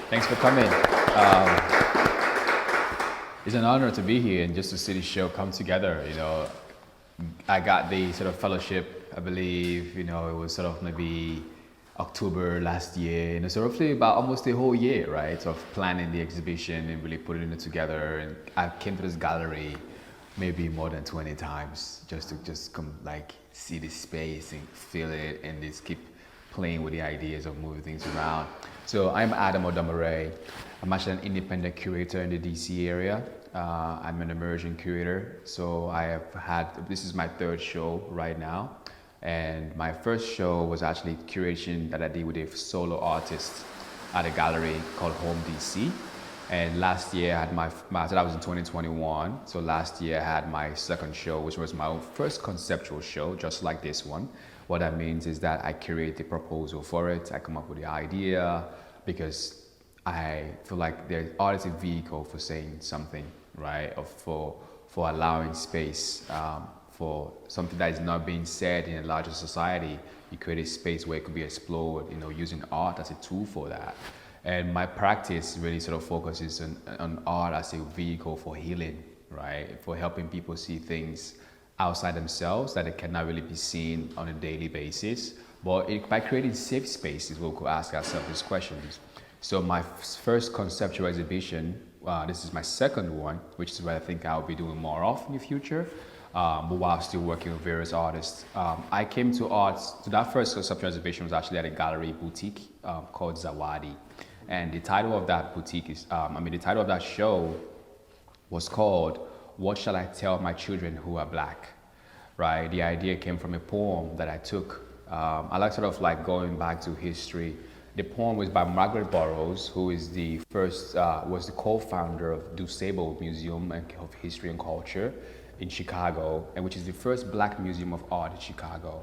Thanks for coming. It's an honor to be here and just to see the show come together. I got the sort of fellowship, I believe, it was sort of maybe October last year, and it's roughly about almost a whole year, right, of planning the exhibition and really putting it together. And I came to this gallery maybe more than 20 times just to just come like see the space and feel it and just keep playing with the ideas of moving things around. So I'm Odomore. I'm actually an independent curator in the DC area. I'm an emerging curator. So this is my third show right now. And my first show was actually curation that I did with a solo artist at a gallery called Home DC. And last year I had so that was in 2021. So last year I had my second show, which was my first conceptual show, just like this one. What that means is that I curate the proposal for it. I come up with the idea because I feel like the art is a vehicle for saying something, right? Or for allowing space for something that is not being said in a larger society. You create a space where it could be explored, using art as a tool for that. And my practice really sort of focuses on art as a vehicle for healing, right? For helping people see things outside themselves that it cannot really be seen on a daily basis. But by creating safe spaces, we could ask ourselves these questions. So my first conceptual exhibition, this is my second one, which is what I think I'll be doing more of in the future, but while still working with various artists. I came to that first conceptual exhibition was actually at a gallery boutique called Zawadi. And the title of that boutique the title of that show was called "What Shall I Tell My Children Who Are Black?" Right? The idea came from a poem that I took. I like sort of like going back to history. The poem was by Margaret Burroughs, who is was the co-founder of DuSable Museum of History and Culture in Chicago, and which is the first Black museum of art in Chicago.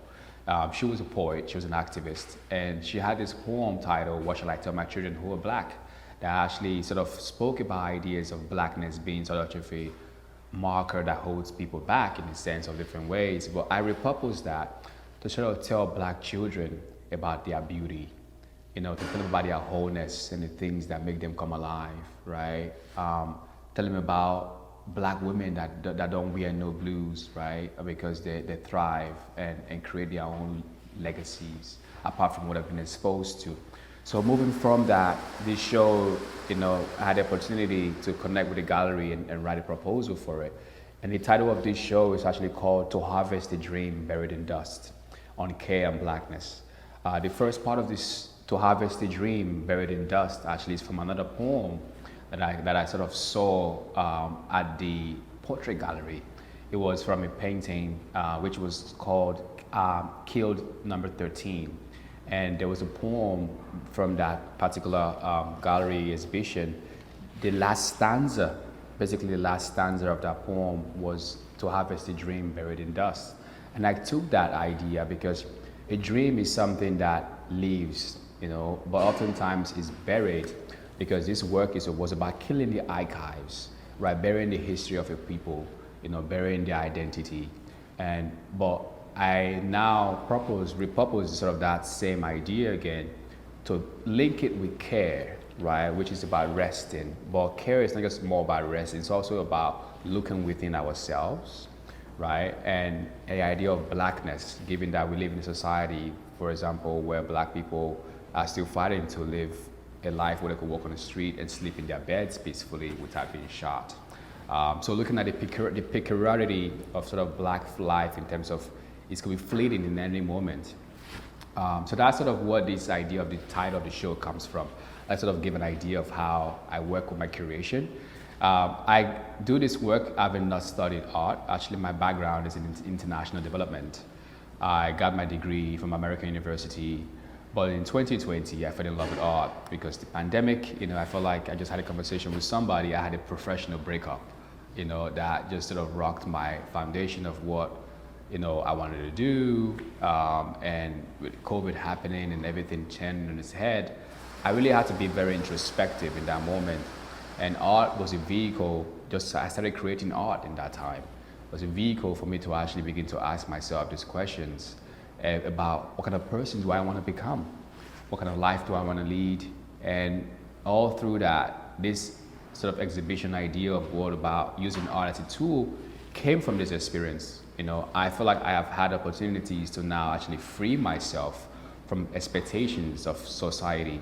She was a poet, she was an activist, and she had this poem titled "What Shall I Tell My Children Who Are Black?" that actually sort of spoke about ideas of blackness being sort of a marker that holds people back in the sense of different ways. But I repurposed that to sort of tell Black children about their beauty, to tell them about their wholeness and the things that make them come alive, right? Tell them about Black women that don't wear no blues, right? Because they thrive and create their own legacies apart from what I've been exposed to. So moving from that, this show, I had the opportunity to connect with the gallery and write a proposal for it. And the title of this show is actually called "To Harvest a Dream Buried in Dust" on care and blackness. The first part of this, "To Harvest a Dream Buried in Dust," actually is from another poem that I sort of saw at the portrait gallery. It was from a painting which was called Killed Number 13. And there was a poem from that particular gallery exhibition. The last stanza of that poem was "To Harvest a Dream Buried in Dust." And I took that idea because a dream is something that lives, but oftentimes is buried, because this work was about killing the archives, right? Burying the history of a people, burying their identity. But I now repurpose sort of that same idea again to link it with care, right? Which is about resting. But care is not just more about rest, it's also about looking within ourselves, right? And the idea of blackness, given that we live in a society, for example, where Black people are still fighting to live a life where they could walk on the street and sleep in their beds peacefully without being shot. So looking at the peculiarity of sort of Black life in terms of it could be fleeting in any moment. So that's sort of what this idea of the title of the show comes from. I sort of give an idea of how I work with my curation. I do this work having not studied art. Actually, my background is in international development. I got my degree from American University, but in 2020, I fell in love with art because the pandemic, I felt like I just had a conversation with somebody. I had a professional breakup, that just sort of rocked my foundation of what I wanted to do, and with COVID happening and everything turning on its head, I really had to be very introspective in that moment. And art was a vehicle, I started creating art in that time. It was a vehicle for me to actually begin to ask myself these questions about what kind of person do I want to become? What kind of life do I want to lead? And all through that, this sort of exhibition idea of what about using art as a tool came from this experience. I feel like I have had opportunities to now actually free myself from expectations of society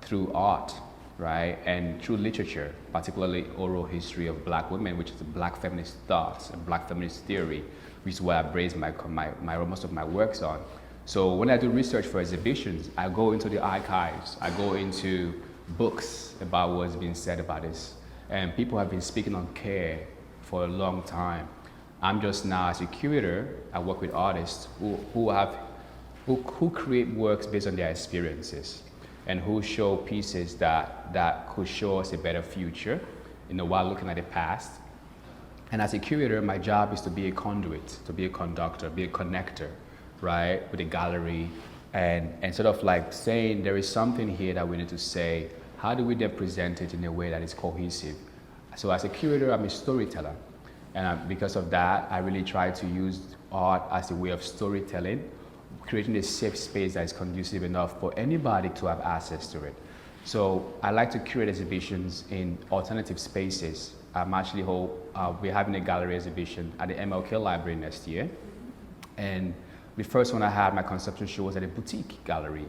through art, right? And through literature, particularly oral history of Black women, which is the Black feminist thoughts and Black feminist theory, which is where I base most of my works on. So when I do research for exhibitions, I go into the archives, I go into books about what's been said about this. And people have been speaking on care for a long time. I'm just now, as a curator, I work with artists who create works based on their experiences and who show pieces that could show us a better future, while looking at the past. And as a curator, my job is to be a conduit, to be a conductor, be a connector, right, with a gallery, and sort of like saying there is something here that we need to say. How do we then present it in a way that is cohesive? So as a curator, I'm a storyteller. And because of that, I really try to use art as a way of storytelling, creating a safe space that is conducive enough for anybody to have access to it. So I like to curate exhibitions in alternative spaces. We're having a gallery exhibition at the MLK Library next year. And the first one I had, my conception show, was at a boutique gallery.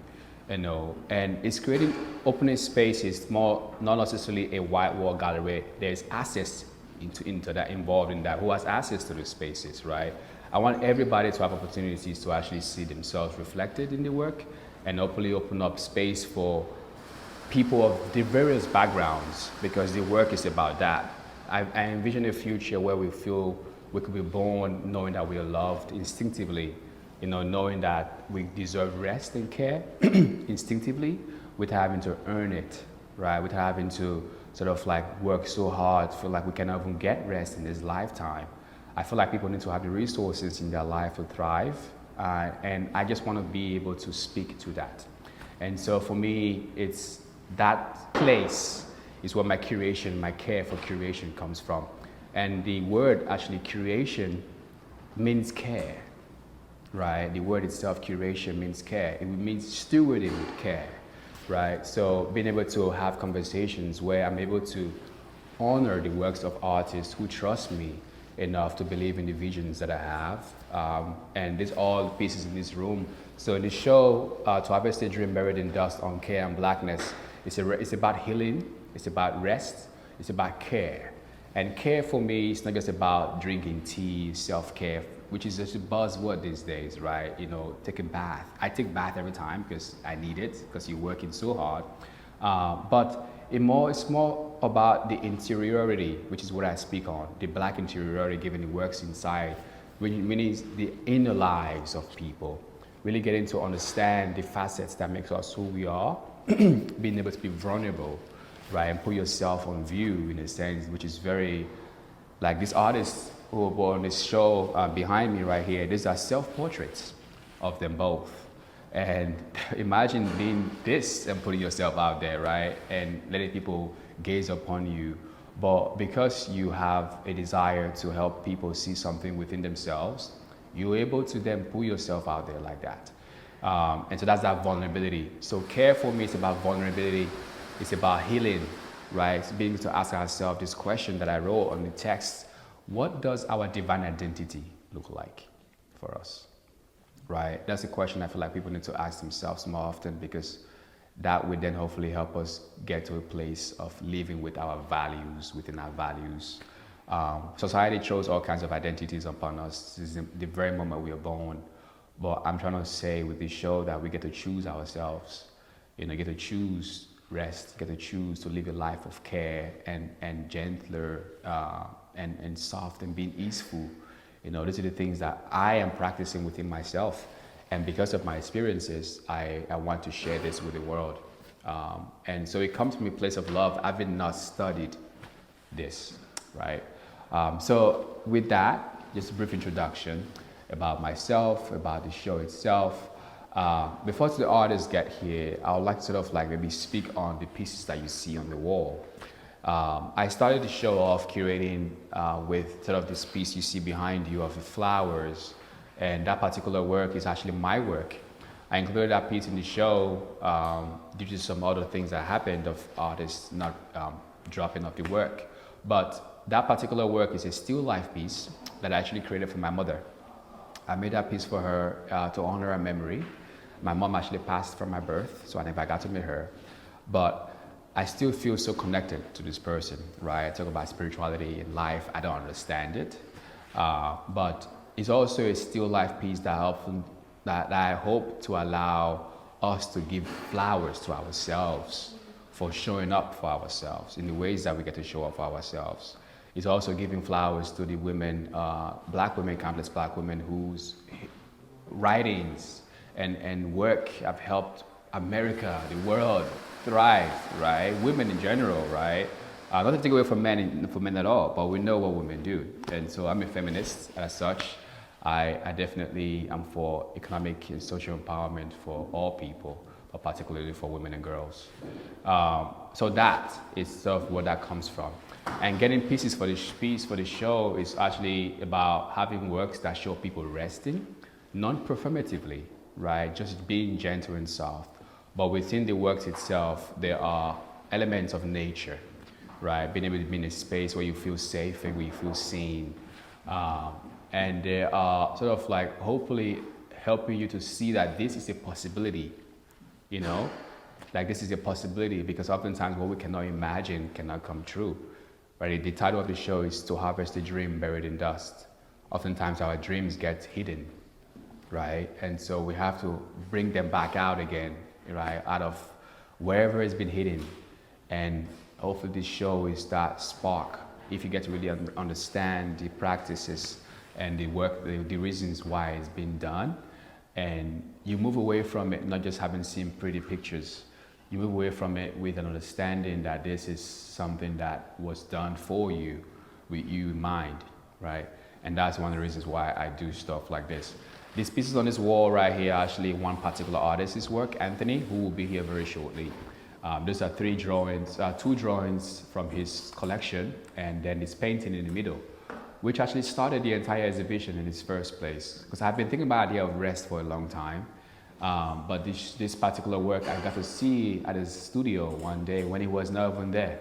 And it's creating opening spaces, not necessarily a white wall gallery. There's access into that, involved in that, who has access to the spaces, right? I want everybody to have opportunities to actually see themselves reflected in the work, and hopefully open up space for people of the various backgrounds, because the work is about that. I envision a future where we feel we could be born knowing that we are loved instinctively, knowing that we deserve rest and care instinctively, without having to earn it, right? Without having to sort of like work so hard, feel like we cannot even get rest in this lifetime. I feel like people need to have the resources in their life to thrive, and I just want to be able to speak to that. And so for me, it's that place is where my curation, my care for curation comes from. And the word actually curation means care, right? The word itself, curation, means care. It means stewarding with care, right? So being able to have conversations where I'm able to honor the works of artists who trust me enough to believe in the visions that I have. And these all pieces in this room. So in the show, To Harvest a Dream Buried in Dust on Care and Blackness, it's about healing, it's about rest, it's about care. And care for me is not just about drinking tea, self-care, which is just a buzzword these days, right? Take a bath. I take bath every time because I need it, because you're working so hard. But it's more about the interiority, which is what I speak on, the Black interiority, given the works inside, meaning the inner lives of people, really getting to understand the facets that makes us who we are, being able to be vulnerable, right, and put yourself on view in a sense, which is very, like these artists who are on this show behind me right here, these are self-portraits of them both. And imagine being this and putting yourself out there, right, and letting people gaze upon you. But because you have a desire to help people see something within themselves, you're able to then pull yourself out there like that. And so that's that vulnerability. So care for me is about vulnerability. It's about healing, right? It's being able to ask ourselves this question that I wrote on the text: what does our divine identity look like for us, right? That's a question I feel like people need to ask themselves more often, because that would then hopefully help us get to a place of living with our values, within our values. Society throws all kinds of identities upon us since the very moment we are born. But I'm trying to say with this show that we get to choose ourselves, get to choose rest, get to choose to live a life of care and gentler and soft and being easeful. These are the things that I am practicing within myself. And because of my experiences, I want to share this with the world. And so it comes from a place of love, having not studied this, right? So with that, just a brief introduction about myself, about the show itself. Before the artists get here, I would like to sort of like maybe speak on the pieces that you see on the wall. I started the show off curating with sort of this piece you see behind you of the flowers, and that particular work is actually my work. I included that piece in the show due to some other things that happened of artists not dropping off the work. But that particular work is a still life piece that I actually created for my mother. I made that piece for her to honor her memory. My mom actually passed from my birth, so I never got to meet her. But I still feel so connected to this person, right? I talk about spirituality and life. I don't understand it. But it's also a still life piece that I hope to allow us to give flowers to ourselves for showing up for ourselves in the ways that we get to show up for ourselves. It's also giving flowers to the women, black women, countless black women whose writings and work have helped America, the world, thrive, right? Women in general, right? Not to take away from men at all, but we know what women do. And so I'm a feminist as such. I definitely am for economic and social empowerment for all people, but particularly for women and girls. So that is sort of where that comes from. And getting pieces for this piece for the show is actually about having works that show people resting, non-performatively, right? Just being gentle and soft. But within the works itself, there are elements of nature, right? Being able to be in a space where you feel safe and where you feel seen. And they are sort of like hopefully helping you to see that this is a possibility, you know? Like this is a possibility, because oftentimes what we cannot imagine cannot come true, right? The title of the show is To Harvest a Dream Buried in Dust. Oftentimes our dreams get hidden, right? And so we have to bring them back out again, right? Out of wherever it's been hidden. And hopefully this show is that spark, if you get to really understand the practices and the work, the reasons why it's been done, and you move away from it not just having seen pretty pictures, you move away from it with an understanding that this is something that was done for you, with you in mind, right? And that's one of the reasons why I do stuff like this. These pieces on this wall right here are actually one particular artist's work, Anthony, who will be here very shortly. Those are two drawings from his collection, and then this painting in the middle, which actually started the entire exhibition in its first place. Because I've been thinking about the idea of rest for a long time. But this particular work I got to see at his studio one day when he was not even there.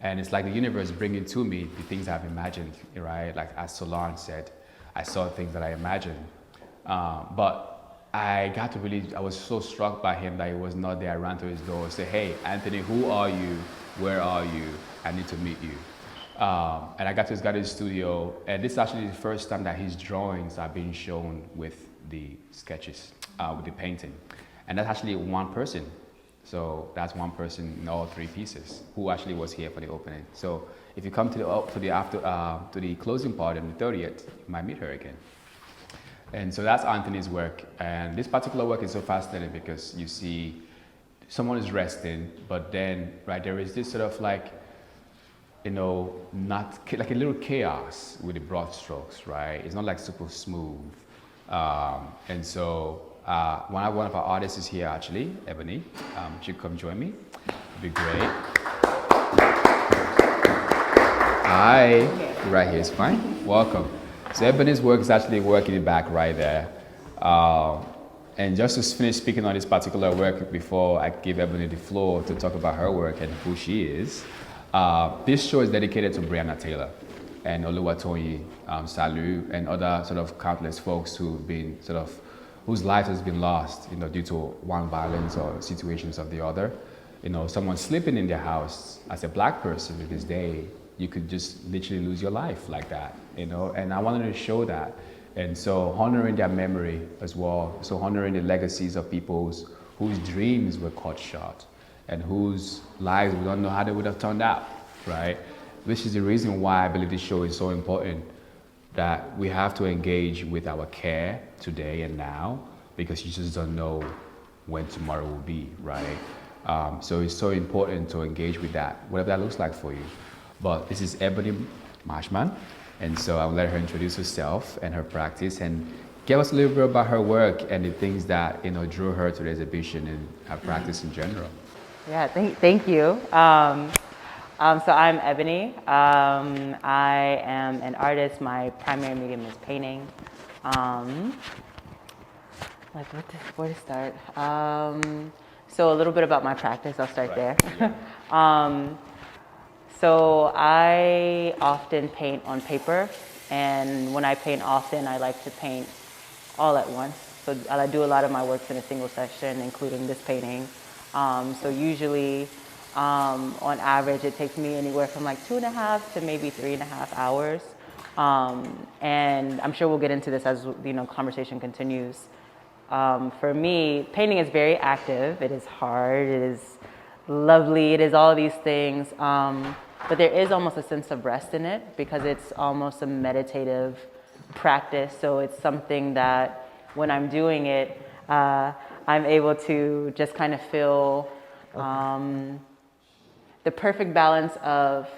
And it's like the universe bringing to me the things I've imagined, right? Like as Solange said, I saw things that I imagined. But I was so struck by him that he was not there. I ran to his door and said, hey, Anthony, who are you? Where are you? I need to meet you. And I got to his studio, and this is actually the first time that his drawings are being shown with the sketches, with the painting. And that's actually one person. So that's one person in all three pieces who actually was here for the opening. So if you come to the closing part on the 30th, you might meet her again. And so that's Anthony's work. And this particular work is so fascinating because you see someone is resting, but then, right, there is this sort of like, you know, not like a little chaos with the broad strokes, right? It's not like super smooth. And so one of our artists is here actually, Ebony. She'll come join me. It'd be great. Hi, right here is fine. Welcome. So Ebony's work is actually working in the back right there. And just to finish speaking on this particular work before I give Ebony the floor to talk about her work and who she is, this show is dedicated to Breonna Taylor and Oluwatoyin Salu and other sort of countless folks who've been whose life has been lost, you know, due to one violence or situations of the other. You know, someone sleeping in their house as a black person in this day, you could just literally lose your life like that, you know. And I wanted to show that, and so honoring their memory as well. So honoring the legacies of people's whose dreams were cut short and whose lives we don't know how they would have turned out, right? Which is the reason why I believe this show is so important, that we have to engage with our care today and now, because you just don't know when tomorrow will be, right? So it's so important to engage with that, whatever that looks like for you. But this is Ebony Marshman, and so I'll let her introduce herself and her practice and give us a little bit about her work and the things that, you know, drew her to the exhibition and her practice in general. Yeah, thank you. So I'm Ebony. I am an artist. My primary medium is painting. like where to start? So a little bit about my practice. I'll start there. So I often paint on paper, and when I paint often, I like to paint all at once. So I do a lot of my works in a single session, including this painting. So usually, on average, it takes me anywhere from like 2.5 to maybe 3.5 hours. And I'm sure we'll get into this as conversation continues. For me, painting is very active. It is hard. It is lovely. It is all these things. But there is almost a sense of rest in it because it's almost a meditative practice. So it's something that when I'm doing it, I'm able to just kind of feel the perfect balance of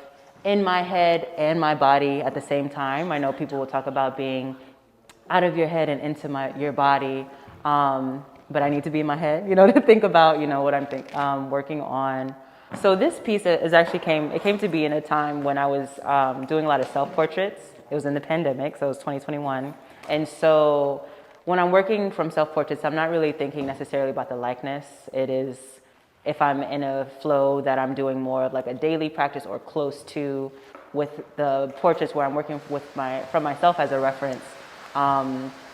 in my head and my body at the same time. I know people will talk about being out of your head and into your body, but I need to be in my head, to think about, what I'm working on. So this piece came to be in a time when I was doing a lot of self-portraits. It was in the pandemic, so it was 2021. And so when I'm working from self-portraits, I'm not really thinking necessarily about the likeness. It is if I'm in a flow that I'm doing more of like a daily practice or close to with the portraits where I'm working from myself as a reference.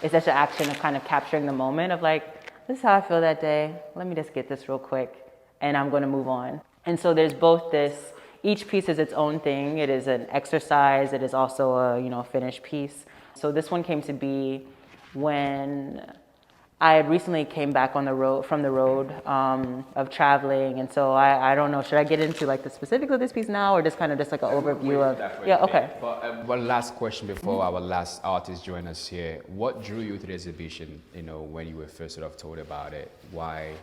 It's such an action of kind of capturing the moment of like, this is how I feel that day. Let me just get this real quick and I'm going to move on. And so there's both this, each piece is its own thing. It is an exercise. It is also a, finished piece. So this one came to be when I had recently came back from the road of traveling. And so I don't know, should I get into like the specifics of this piece now or just kind of just like an overview of, yeah, okay. But one last question before our last artist join us here. What drew you to the exhibition, when you were first sort of told about it? Why?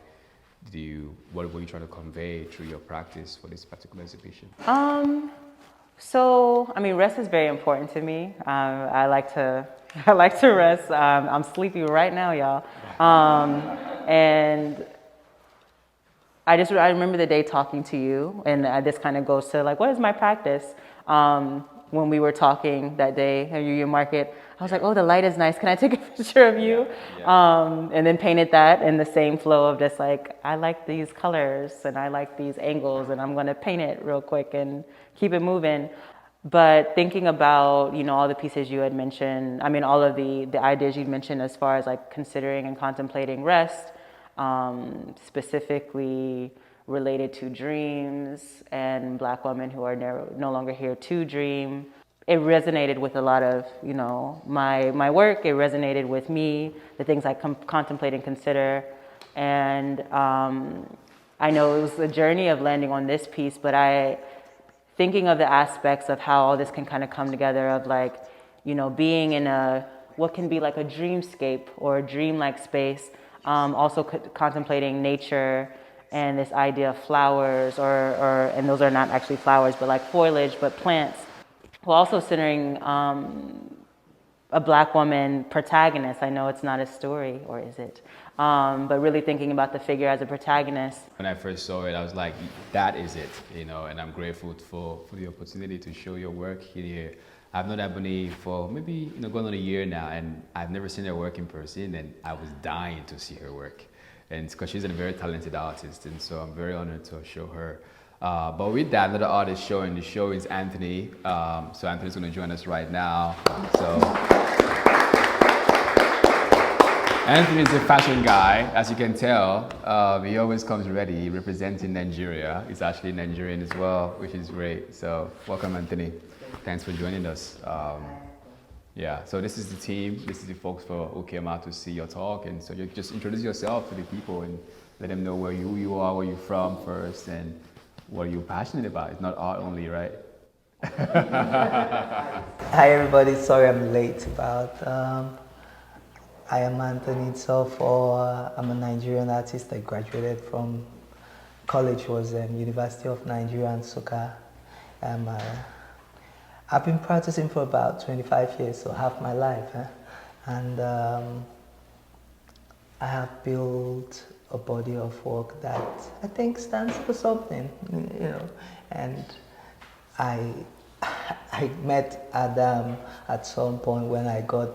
What were you trying to convey through your practice for this particular exhibition? So, rest is very important to me. I like to rest. I'm sleepy right now, y'all. And I remember the day talking to you, and this kind of goes to like, what is my practice? When we were talking that day at your market, I was like, oh, the light is nice. Can I take a picture of you? And then painted that in the same flow of just like, I like these colors and I like these angles and I'm going to paint it real quick and keep it moving. But thinking about, all the pieces you had mentioned, all of the ideas you mentioned as far as like considering and contemplating rest, specifically related to dreams and Black women who are no longer here to dream. It resonated with a lot of, my work. It resonated with me, the things I contemplate and consider. And I know it was a journey of landing on this piece, but thinking of the aspects of how all this can kind of come together of like, being in what can be like a dreamscape or a dreamlike space, also contemplating nature and this idea of flowers and those are not actually flowers, but like foliage, but plants. While also centering a Black woman protagonist. I know it's not a story, or is it? But really thinking about the figure as a protagonist. When I first saw it, I was like, that is it, and I'm grateful for the opportunity to show your work here. I've known Ebony for maybe going on a year now, and I've never seen her work in person, and I was dying to see her work. And because she's a very talented artist, and so I'm very honored to show her. But with that, another artist showing the show is Anthony. So Anthony's going to join us right now. So Anthony's a fashion guy, as you can tell. He always comes ready, representing Nigeria. He's actually Nigerian as well, which is great. So welcome, Anthony. Thanks for joining us. Yeah, so this is the team. This is the folks who came out to see your talk. And so you just introduce yourself to the people and let them know who you are, where you're from first, and what are you passionate about? It's not art only, right? Hi everybody, sorry I'm late. I am Anthony Tofo. I'm a Nigerian artist. I graduated from college, was University of Nigeria and Nsukka. I've been practicing for about 25 years, so half my life. And I have built a body of work that I think stands for something, And I met Adam at some point when I got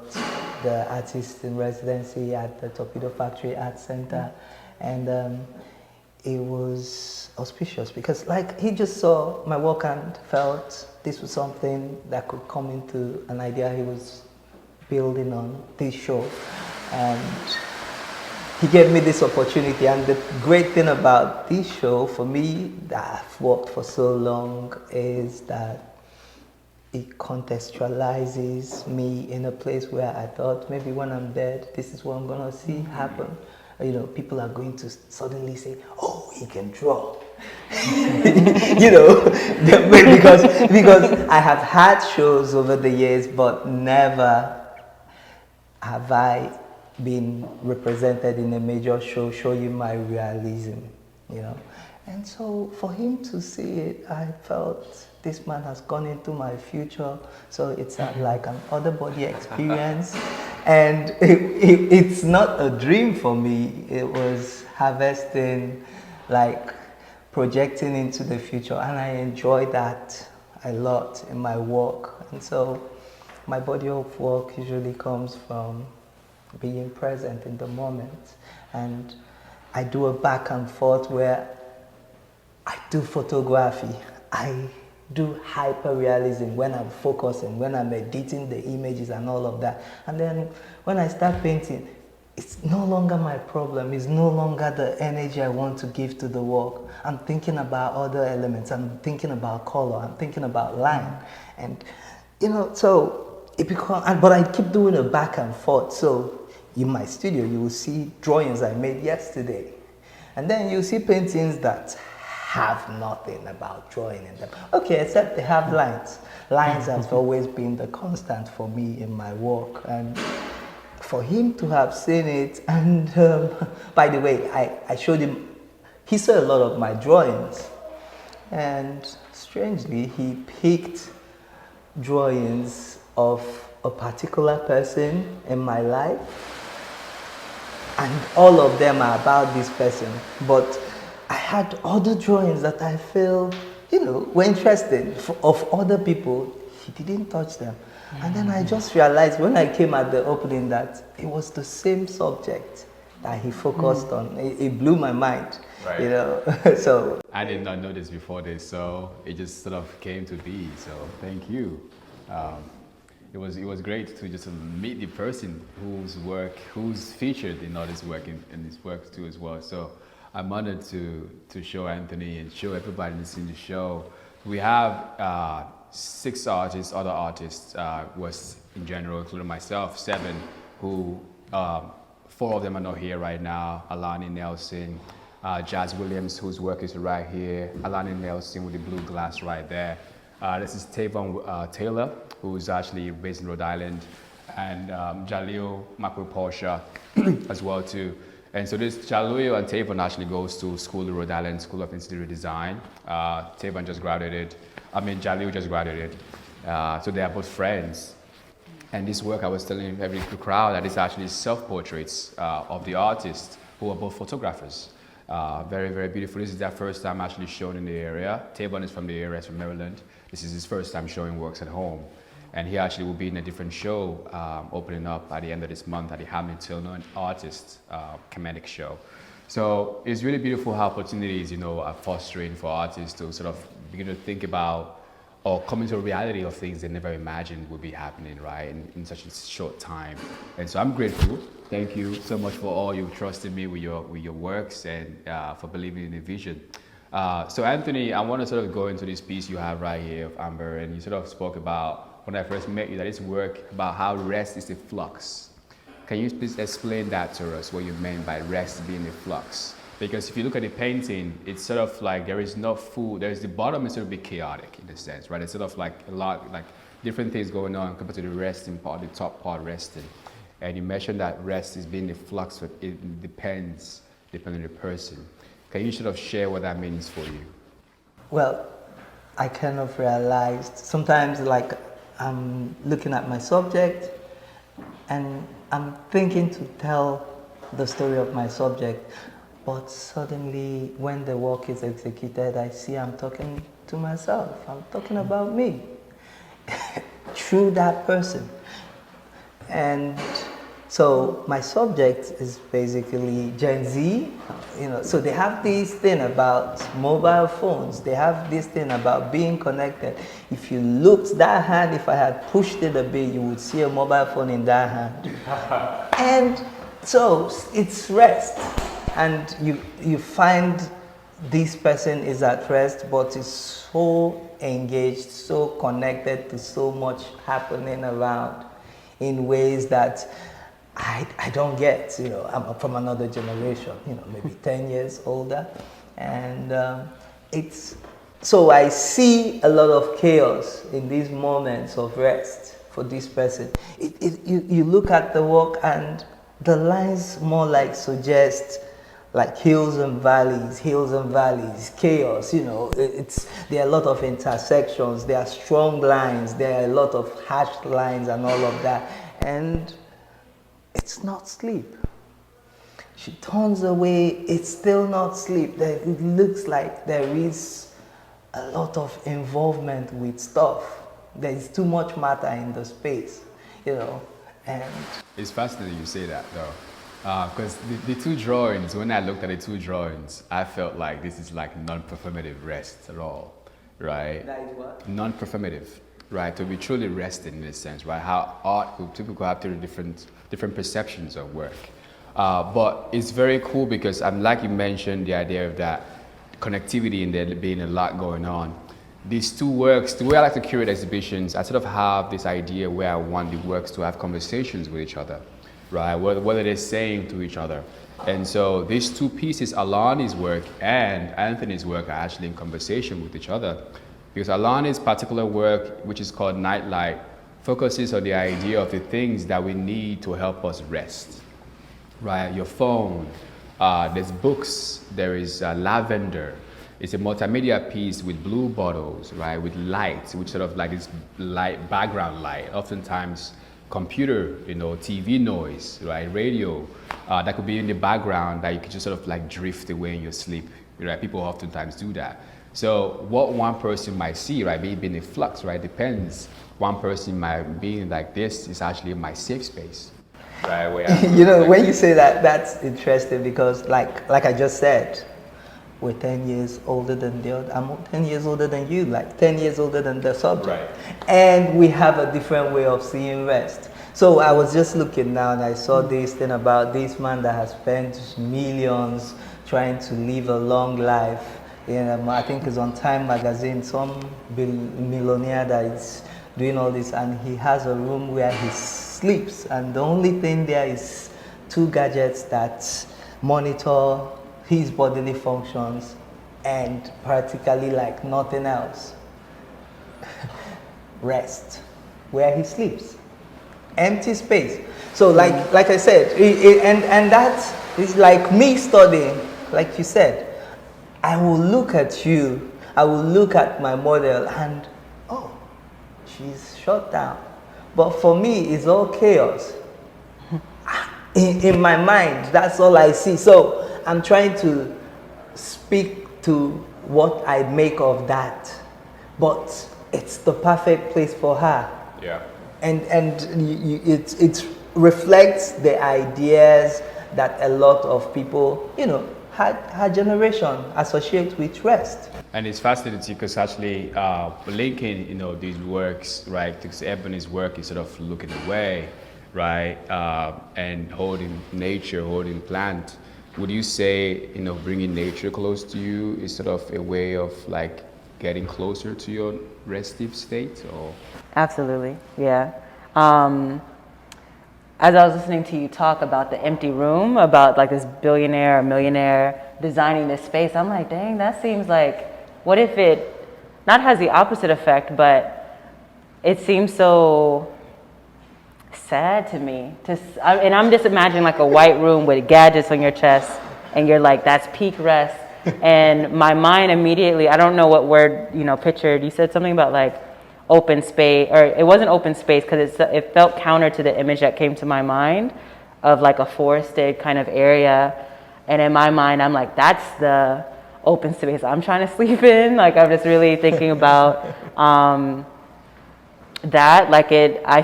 the artist in residency at the Torpedo Factory Art Center, and it was auspicious because like he just saw my work and felt this was something that could come into an idea he was building on this show, and he gave me this opportunity. And the great thing about this show for me that I've worked for so long is that it contextualizes me in a place where I thought maybe when I'm dead, this is what I'm gonna see happen. You know, people are going to suddenly say, "Oh, he can draw," you know, because I have had shows over the years, but never have I been represented in a major show showing my realism, you know. And so for him to see it, I felt this man has gone into my future. So it's like an other body experience. And it's not a dream for me. It was harvesting, like projecting into the future. And I enjoy that a lot in my work. And so my body of work usually comes from being present in the moment. And I do a back and forth where I do photography. I do hyper-realism when I'm focusing, when I'm editing the images and all of that. And then when I start painting, it's no longer my problem. It's no longer the energy I want to give to the work. I'm thinking about other elements. I'm thinking about color. I'm thinking about line. And, you know, so it becomes, but I keep doing a back and forth. So in my studio, you will see drawings I made yesterday. And then you see paintings that have nothing about drawing in them. Okay, except they have lines. Lines has always been the constant for me in my work. And for him to have seen it, and by the way, I showed him, he saw a lot of my drawings. And strangely, he picked drawings of a particular person in my life. And all of them are about this person. But I had other drawings that I feel, you know, were interesting of other people. He didn't touch them. And then I just realized when I came at the opening that it was the same subject that he focused on. It blew my mind, right. You know. So I did not know this before this, so it just sort of came to be. So thank you. It was great to just meet the person who's featured in all this work in this work too as well. So I'm honored to show Anthony and show everybody listening to the show. We have 6 artists, other artists, was in general, including myself, 7, who 4 of them are not here right now. Alani Nelson, Jazz Williams, whose work is right here. Alani Nelson with the blue glass right there. This is Tavon Taylor, who's actually based in Rhode Island, and Jalil Makwe-Porsche as well too. And so this Jalil and Tavon actually goes to school in Rhode Island, School of Interior Design. Tavon just graduated. Jalil just graduated. So they are both friends. And this work, I was telling every crowd that it's actually self-portraits of the artists who are both photographers. Very, very beautiful. This is their first time actually shown in the area. Tavon is from the area, from Maryland. This is his first time showing works at home. And he actually will be in a different show opening up at the end of this month at the Hamilton Artists Comedic Show. So it's really beautiful how opportunities, you know, are fostering for artists to sort of begin to think about or come into a reality of things they never imagined would be happening, right, in such a short time. And so I'm grateful. Thank you so much for all you've trusted me with your works and for believing in the vision. So Anthony, I want to sort of go into this piece you have right here of Amber, and you sort of spoke about when I first met you, that is work about how rest is a flux. Can you please explain that to us, what you meant by rest being a flux? Because if you look at the painting, it's sort of like there is no full, there's the bottom is sort of a bit chaotic in a sense, right? It's sort of like a lot, like different things going on compared to the resting part, the top part resting. And you mentioned that rest is being a flux, but it depends depending on the person. Can you sort of share what that means for you? well, I kind of realized sometimes like I'm looking at my subject and I'm thinking to tell the story of my subject, but suddenly when the work is executed, I see I'm talking to myself. I'm talking about me through that person. And So my subject is basically Gen Z, so they have this thing about mobile phones. They have this thing about being connected. If you looked that hand, if I had pushed it a bit, you would see a mobile phone in that hand. And so it's rest. And you find this person is at rest, but is so engaged, so connected to so much happening around in ways that I don't get. I'm from another generation, maybe 10 years older. And so I see a lot of chaos in these moments of rest for this person. You look at the work and the lines more like suggest like hills and valleys, chaos, there are a lot of intersections, there are strong lines, there are a lot of hashed lines and all of that. And it's not sleep. She turns away, it's still not sleep. It looks like there is a lot of involvement with stuff. There is too much matter in the space, and it's fascinating you say that though. Because the two drawings, when I looked at the two drawings, I felt like this is like non-performative rest at all, right? that is what? Non-performative, right? To be truly resting in a sense, right? How art, people have different perceptions of work. But it's very cool because like you mentioned, the idea of that connectivity and there being a lot going on. These two works, the way I like to curate exhibitions, I sort of have this idea where I want the works to have conversations with each other, right? What they're saying to each other. And so these two pieces, Alani's work and Anthony's work, are actually in conversation with each other. Because Alani's particular work, which is called Nightlight, focuses on the idea of the things that we need to help us rest, right? Your phone, there's books, there is lavender. It's a multimedia piece with blue bottles, right? With lights, which sort of like this light, background light, oftentimes computer, TV noise, right? Radio, that could be in the background that you could just sort of like drift away in your sleep, right? People oftentimes do that. So what one person might see, right, being in flux, right, depends. One person might be like, this is actually my safe space, right? Where when you say that, that's interesting because like I just said, we're 10 years older than the other. I'm 10 years older than you, like 10 years older than the subject. Right. And we have a different way of seeing rest. So I was just looking now and I saw this thing about this man that has spent millions trying to live a long life. I think it's on Time magazine, some millionaire that is doing all this, and he has a room where he sleeps, and the only thing there is 2 gadgets that monitor his bodily functions and practically like nothing else. Rest, where he sleeps. Empty space. So like I said, and that is like me studying, like you said. I will look at you, I will look at my model and, oh, she's shut down. But for me, it's all chaos. In my mind, that's all I see. So I'm trying to speak to what I make of that. But it's the perfect place for her. Yeah. And it reflects the ideas that a lot of people, her generation associate with rest. And it's fascinating because actually linking, these works, right? Because Ebony's work is sort of looking away, right? And holding nature, holding plant. Would you say, bringing nature close to you is sort of a way of like getting closer to your restive state, or? Absolutely, yeah. As I was listening to you talk about the empty room, about like this billionaire or millionaire designing this space, I'm like, dang, that seems like, what if it not has the opposite effect, but it seems so sad to me. And I'm just imagining like a white room with gadgets on your chest, and you're like, that's peak rest. And my mind immediately, I don't know what word, pictured. You said something about like open space, or it wasn't open space because it felt counter to the image that came to my mind of like a forested kind of area. And in my mind, I'm like, that's the open space I'm trying to sleep in. Like, I'm just really thinking about that. Like I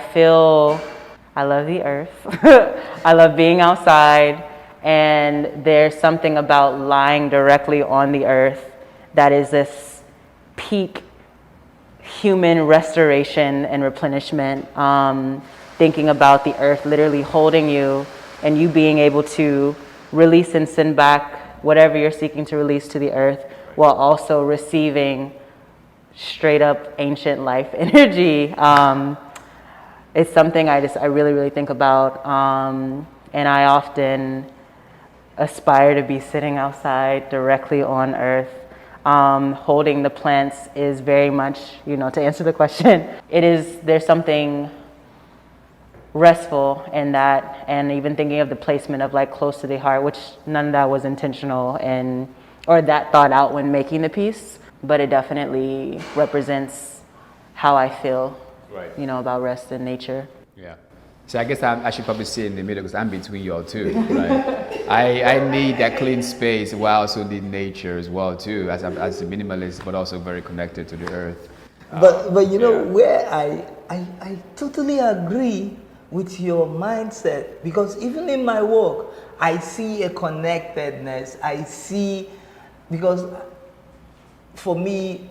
I love the earth. I love being outside. And there's something about lying directly on the earth that is this peak human restoration and replenishment. Thinking about the earth literally holding you and you being able to release and send back whatever you're seeking to release to the earth while also receiving straight up ancient life energy. It's something I really, really think about. And I often aspire to be sitting outside directly on earth. Holding the plants is very much, to answer the question, there's something restful in that, and even thinking of the placement of like close to the heart, which none of that was intentional or that thought out when making the piece, but it definitely represents how I feel, right. About rest and nature. Yeah. So I guess I should probably sit in the middle because I'm between y'all too, right? I need that clean space while I also need nature as well too, as a minimalist, but also very connected to the earth. But where I totally agree with your mindset, because even in my work, I see a connectedness. Because for me,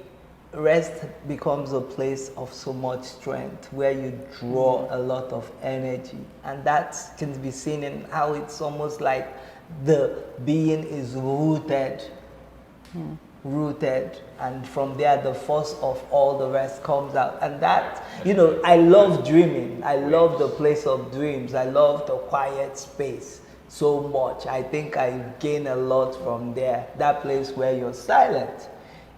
rest becomes a place of so much strength where you draw a lot of energy, and that can be seen in how it's almost like the being is rooted, and from there the force of all the rest comes out. And that, I love dreaming. I love the place of dreams. I love the quiet space so much. I think I gain a lot from there, that place where you're silent.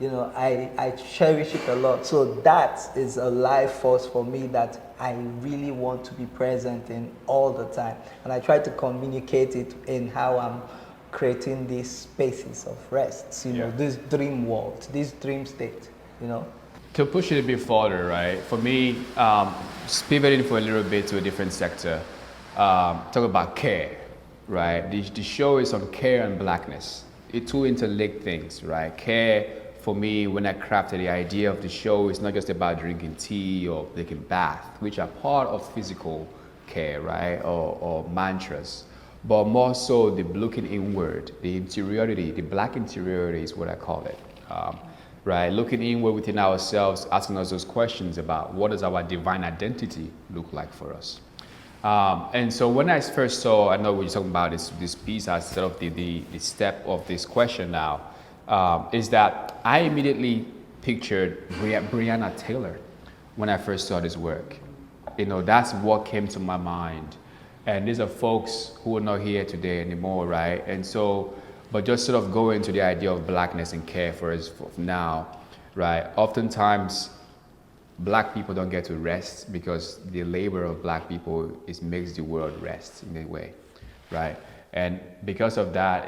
I cherish it a lot. So that is a life force for me that I really want to be present in all the time. And I try to communicate it in how I'm creating these spaces of rest, this dream world, this dream state, To push it a bit further, right? For me, just pivoting for a little bit to a different sector, talk about care, right? The show is on care and blackness. It two interlinked things, right? Care, for me, when I crafted the idea of the show, it's not just about drinking tea or taking bath, which are part of physical care, right? Or mantras. But more so the looking inward, the interiority, the black interiority is what I call it, right? Looking inward within ourselves, asking us those questions about what does our divine identity look like for us. And so when I first saw, I know we're talking about this piece as sort of the step of this question now, is that I immediately pictured Breonna Taylor when I first saw this work. That's what came to my mind. And these are folks who are not here today anymore, right? And so, but just sort of going to the idea of blackness and care for us now, right? Oftentimes, black people don't get to rest because the labor of black people makes the world rest in a way, right? And because of that,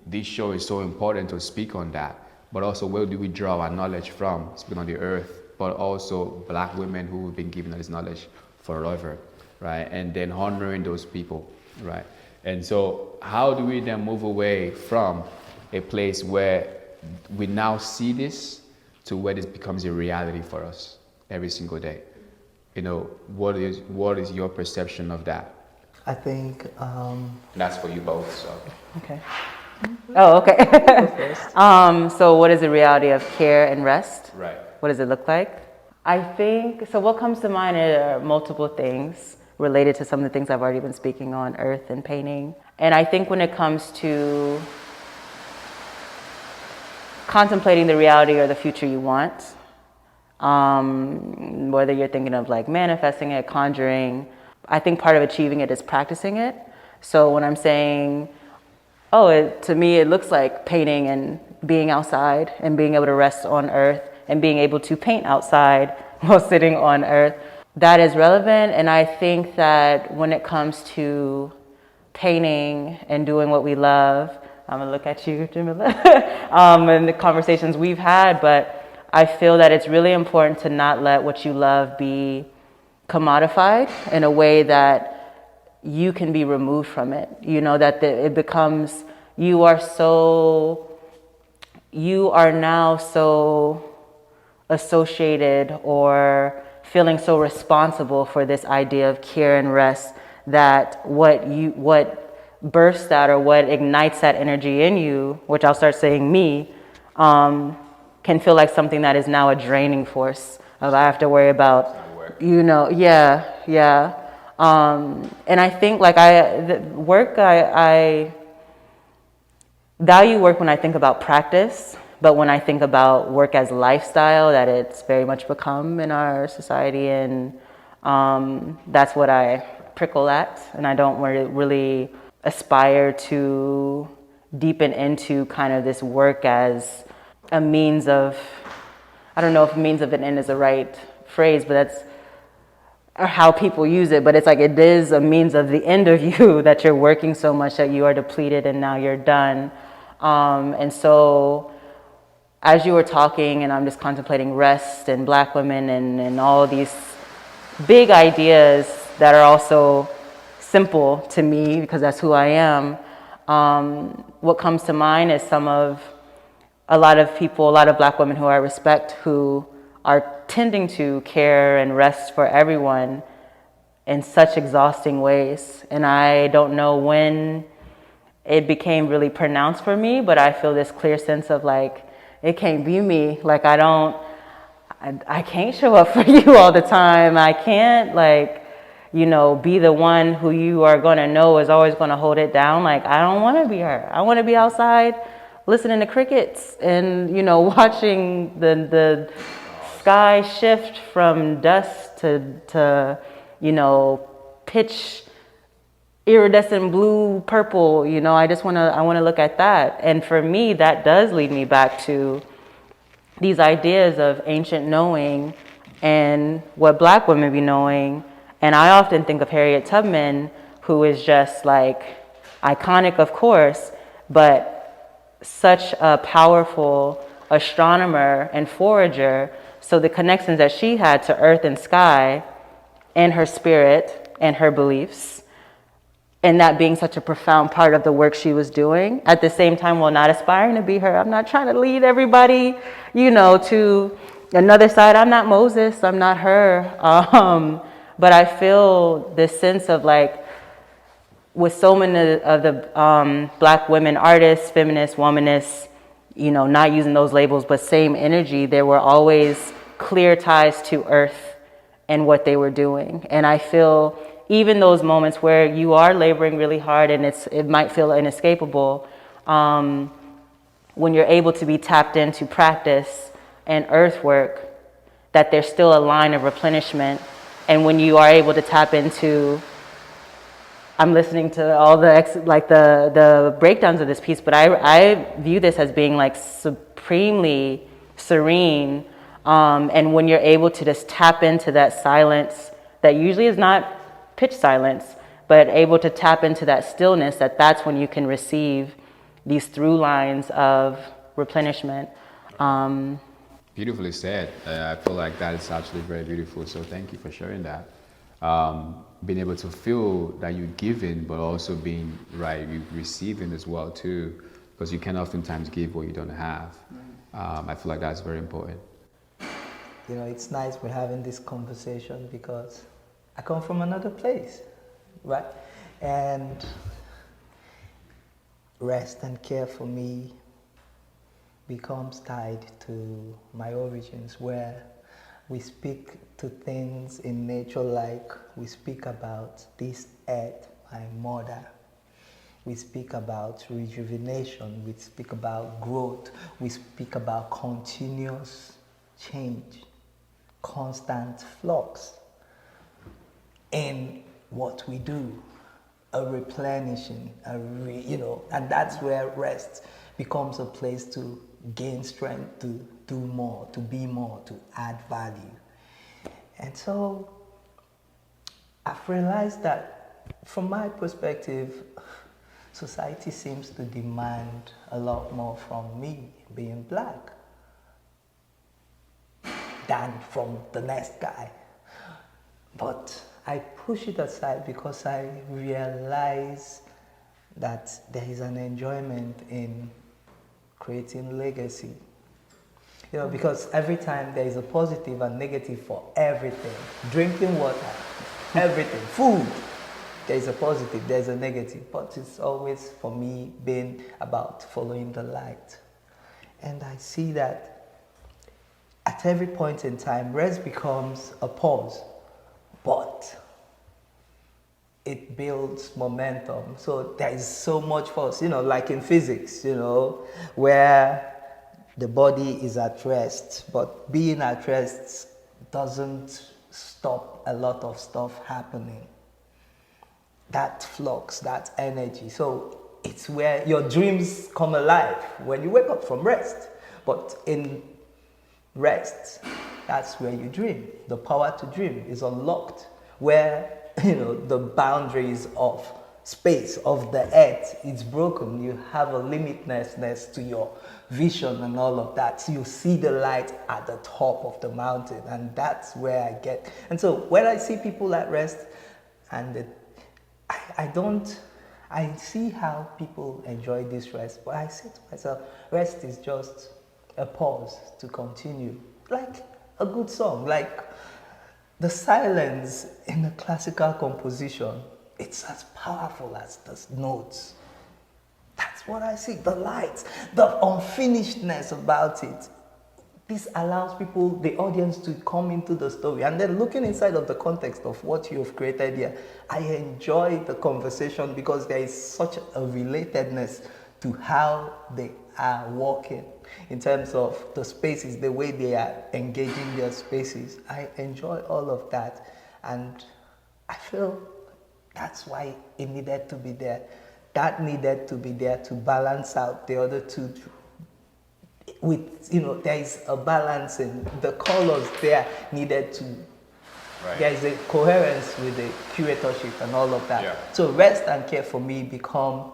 this show is so important to speak on that. But also, where do we draw our knowledge from? Speaking on the earth, but also black women who have been given this knowledge forever, right? And then honoring those people, right? And so how do we then move away from a place where we now see this to where this becomes a reality for us every single day? What is your perception of that? I think That's for you both, so. Okay. Oh, okay. So what is the reality of care and rest? Right. What does it look like? I think, so what comes to mind are multiple things related to some of the things I've already been speaking on, earth and painting. And I think when it comes to contemplating the reality or the future you want, whether you're thinking of like manifesting it, conjuring, I think part of achieving it is practicing it. So when I'm saying, to me it looks like painting and being outside and being able to rest on earth and being able to paint outside while sitting on earth, that is relevant. And I think that when it comes to painting and doing what we love, I'm gonna look at you, Jamila, and the conversations we've had, but I feel that it's really important to not let what you love be commodified in a way that you can be removed from it. That it becomes, you are now so associated or feeling so responsible for this idea of care and rest, that what bursts that or what ignites that energy in you, which I'll start saying me, can feel like something that is now a draining force of I have to worry about, you know, yeah. And I think like I value work when I think about practice, but when I think about work as lifestyle, that it's very much become in our society, and that's what I prickle at, and I don't really aspire to deepen into kind of this work as a means of, I don't know if means of an end is the right phrase, but that's how people use it, but it's like it is a means of the end of you, that you're working so much that you are depleted and now you're done. And so as you were talking, and I'm just contemplating rest and Black women and all these big ideas that are also simple to me because that's who I am, what comes to mind is a lot of people, a lot of Black women who I respect, who are tending to care and rest for everyone in such exhausting ways. And I don't know when it became really pronounced for me, but I feel this clear sense of like, it can't be me. Like I can't show up for you all the time. I can't be the one who you are gonna know is always gonna hold it down. Like, I don't wanna be her. I wanna be outside listening to crickets and, watching the sky shift from dust to pitch iridescent blue, purple. I wanna look at that. And for me, that does lead me back to these ideas of ancient knowing and what Black women be knowing. And I often think of Harriet Tubman, who is just like iconic, of course, but such a powerful astronomer and forager. So the connections that she had to earth and sky and her spirit and her beliefs, and that being such a profound part of the work she was doing, at the same time, while not aspiring to be her. I'm not trying to lead everybody, to another side. I'm not Moses, I'm not her. But I feel this sense of like, with so many of the Black women artists, feminists, womanists, not using those labels, but same energy, there were always clear ties to earth and what they were doing. And I feel even those moments where you are laboring really hard and it might feel inescapable, when you're able to be tapped into practice and earth work, that there's still a line of replenishment. And when you are able to tap into, I'm listening to all the breakdowns of this piece, but I view this as being like supremely serene. And when you're able to just tap into that silence that usually is not pitch silence, but able to tap into that stillness, that's when you can receive these through lines of replenishment. Beautifully said. I feel like that is actually very beautiful. So thank you for sharing that. Being able to feel that you're giving, but also being you're receiving as well too, because you can oftentimes give what you don't have. I feel like that's very important. It's nice we're having this conversation because I come from another place, right? And rest and care for me becomes tied to my origins, where we speak to things in nature like we speak about this earth, my mother. We speak about rejuvenation, we speak about growth, we speak about continuous change, constant flux in what we do, a replenishing, and that's where rest becomes a place to gain strength, to do more, to be more, to add value. And so I've realized that from my perspective, society seems to demand a lot more from me being Black than from the next guy. But I push it aside because I realize that there is an enjoyment in creating legacy. You know, because every time there is a positive and negative for everything. Drinking water, everything, food, there is a positive, there is a negative. But it's always, for me, been about following the light. And I see that at every point in time, rest becomes a pause, but it builds momentum. So there is so much force, you know, like in physics, you know, where the body is at rest, but being at rest doesn't stop a lot of stuff happening. That flux, that energy. So it's where your dreams come alive when you wake up from rest. But in rest, that's where you dream. The power to dream is unlocked, where, you know, the boundaries of space, of the earth, is broken. You have a limitlessness to your vision and all of that. So you see the light at the top of the mountain, and that's where I get. And so when I see people at rest, and I see how people enjoy this rest, but I say to myself, rest is just a pause to continue. Like a good song, like the silence in a classical composition, it's as powerful as the notes. That's what I see, the light, the unfinishedness about it. This allows people, the audience, to come into the story. And then looking inside of the context of what you have created here, I enjoy the conversation because there is such a relatedness to how they are walking in terms of the spaces, the way they are engaging their spaces. I enjoy all of that. And I feel that's why it needed to be there. That needed to be there to balance out the other two. With, you know, there is a balance in the colors there needed to, right. There is a coherence with the curatorship and all of that. Yeah. So rest and care for me become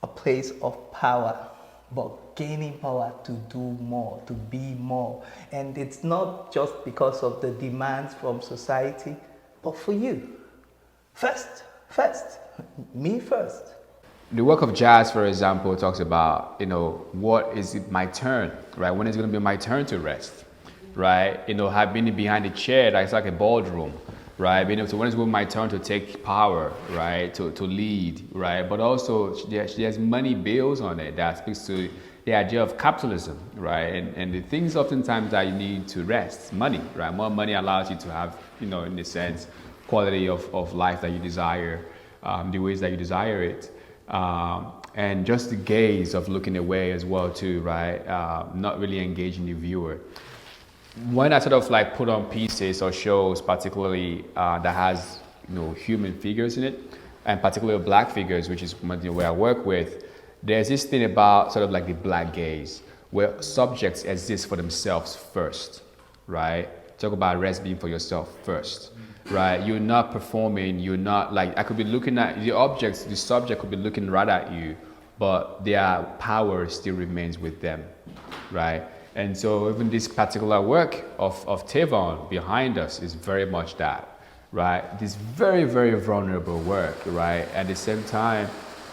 a place of power, but gaining power to do more, to be more. And it's not just because of the demands from society, but for you. First, me first. The work of jazz, for example, talks about, you know, what is it my turn, right? When is it going to be my turn to rest, right? You know, I've been behind a chair, it's like a ballroom, right? So when is it my turn to take power, right? To lead, right? But also there's money bills on it that speaks to the idea of capitalism, right? And the things oftentimes that you need to rest, money, right? More money allows you to have, you know, in a sense, quality of life that you desire, the ways that you desire it. And just the gaze of looking away as well too, right? Not really engaging the viewer. When I sort of like put on pieces or shows, particularly that has, you know, human figures in it, and particularly black figures, which is where I work with, there's this thing about sort of like the black gaze, where subjects exist for themselves first, right? Talk about rest being for yourself first. Right, you're not performing, you're not like, I could be looking at the objects, the subject could be looking right at you, but their power still remains with them, right? And so even this particular work of Tavon behind us is very much that, right? This very, very vulnerable work, right? At the same time,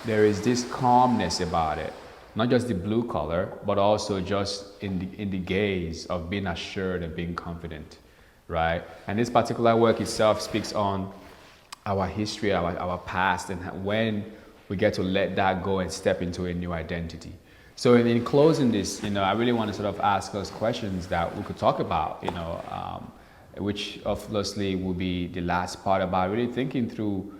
there is this calmness about it, not just the blue color, but also just in the gaze of being assured and being confident. Right, and this particular work itself speaks on our history, our past, and when we get to let that go and step into a new identity. So in closing this, you know, I really want to sort of ask us questions that we could talk about, you know, which obviously will be the last part about really thinking through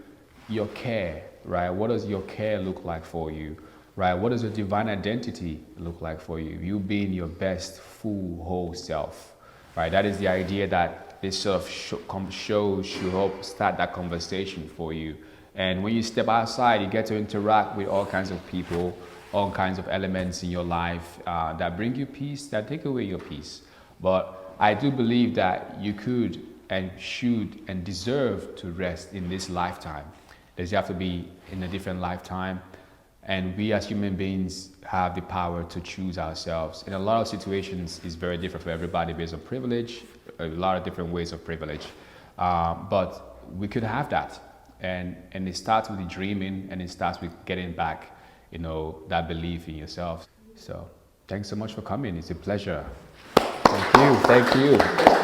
your care, right? What does your care look like for you, right? What does your divine identity look like for you? You being your best, full, whole self. Right, that is the idea that this sort of shows should help start that conversation for you. And when you step outside, you get to interact with all kinds of people, all kinds of elements in your life that bring you peace, that take away your peace. But I do believe that you could and should and deserve to rest in this lifetime. Does it have to be in a different lifetime? And we as human beings have the power to choose ourselves. In a lot of situations, it's very different for everybody based on privilege, a lot of different ways of privilege. But we could have that. And it starts with the dreaming, and it starts with getting back, you know, that belief in yourself. So thanks so much for coming. It's a pleasure. Thank you.